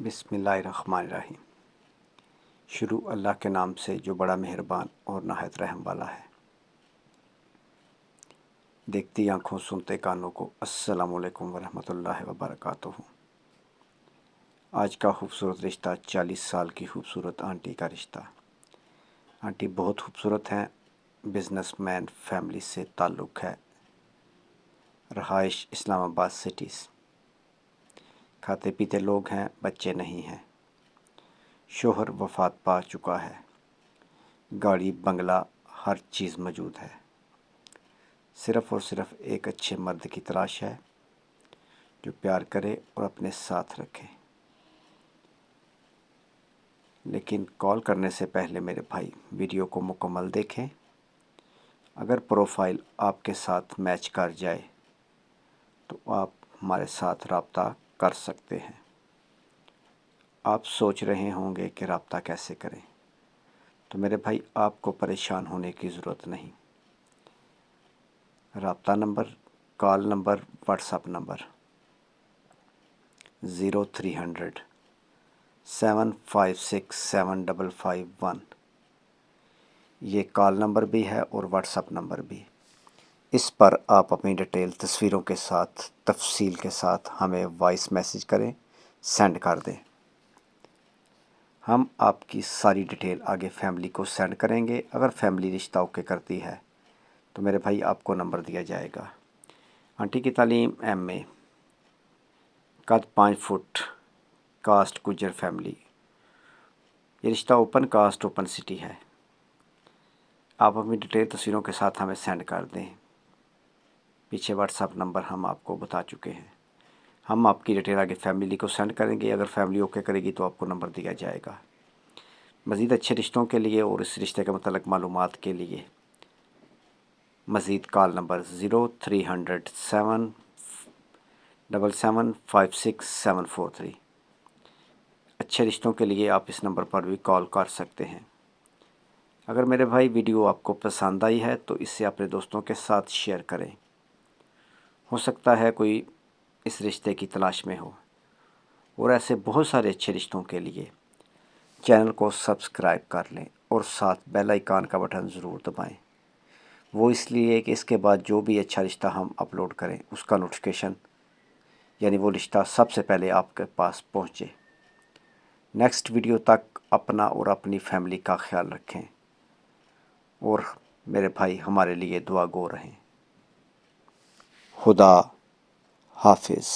بسم اللہ الرحمن الرحیم۔ شروع اللہ کے نام سے جو بڑا مہربان اور نہایت رحم والا ہے۔ دیکھتی آنکھوں سنتے کانوں کو السلام علیکم ورحمۃ اللہ وبرکاتہ۔ آج کا خوبصورت رشتہ 40 سال کی خوبصورت آنٹی کا رشتہ۔ آنٹی بہت خوبصورت ہیں، بزنس مین فیملی سے تعلق ہے، رہائش اسلام آباد سٹیز، کھاتے پیتے لوگ ہیں، بچے نہیں ہیں، شوہر وفات پا چکا ہے، گاڑی بنگلہ ہر چیز موجود ہے، صرف اور صرف ایک اچھے مرد کی تلاش ہے جو پیار کرے اور اپنے ساتھ رکھے۔ لیکن کال کرنے سے پہلے میرے بھائی ویڈیو کو مکمل دیکھیں۔ اگر پروفائل آپ کے ساتھ میچ کر جائے تو آپ ہمارے ساتھ رابطہ کر سکتے ہیں۔ آپ سوچ رہے ہوں گے کہ رابطہ کیسے کریں، تو میرے بھائی آپ کو پریشان ہونے کی ضرورت نہیں۔ رابطہ number, call number, what's app number 0300 756 7551، یہ کال نمبر بھی ہے اور واٹس ایپ نمبر بھی۔ اس پر آپ اپنی ڈیٹیل تصویروں کے ساتھ تفصیل کے ساتھ ہمیں وائس میسیج کریں، سینڈ کر دیں۔ ہم آپ کی ساری ڈیٹیل آگے فیملی کو سینڈ کریں گے۔ اگر فیملی رشتہ اوکے کرتی ہے تو میرے بھائی آپ کو نمبر دیا جائے گا۔ آنٹی کی تعلیم MA، قد 5 فٹ، کاسٹ گجر فیملی، یہ رشتہ اوپن کاسٹ اوپن سٹی ہے۔ آپ اپنی ڈیٹیل تصویروں کے ساتھ ہمیں سینڈ کر دیں۔ پیچھے واٹس ایپ نمبر ہم آپ کو بتا چکے ہیں۔ ہم آپ کی ڈیٹیل آگے فیملی کو سینڈ کریں گے۔ اگر فیملی اوکے کرے گی تو آپ کو نمبر دیا جائے گا۔ مزید اچھے رشتوں کے لیے اور اس رشتے کے متعلق معلومات کے لیے مزید کال نمبر 0300 777 56 743۔ اچھے رشتوں کے لیے آپ اس نمبر پر بھی کال کر سکتے ہیں۔ اگر میرے بھائی ویڈیو آپ کو پسند آئی ہے تو اسے اپنے دوستوں کے ساتھ شیئر کریں۔ ہو سکتا ہے کوئی اس رشتے کی تلاش میں ہو، اور ایسے بہت سارے اچھے رشتوں کے لیے چینل کو سبسکرائب کر لیں اور ساتھ بیل آئیکن کا بٹن ضرور دبائیں۔ وہ اس لیے کہ اس کے بعد جو بھی اچھا رشتہ ہم اپلوڈ کریں اس کا نوٹیفیکیشن، یعنی وہ رشتہ سب سے پہلے آپ کے پاس پہنچے۔ نیکسٹ ویڈیو تک اپنا اور اپنی فیملی کا خیال رکھیں، اور میرے بھائی ہمارے لیے دعا گو رہیں۔ خدا حافظ۔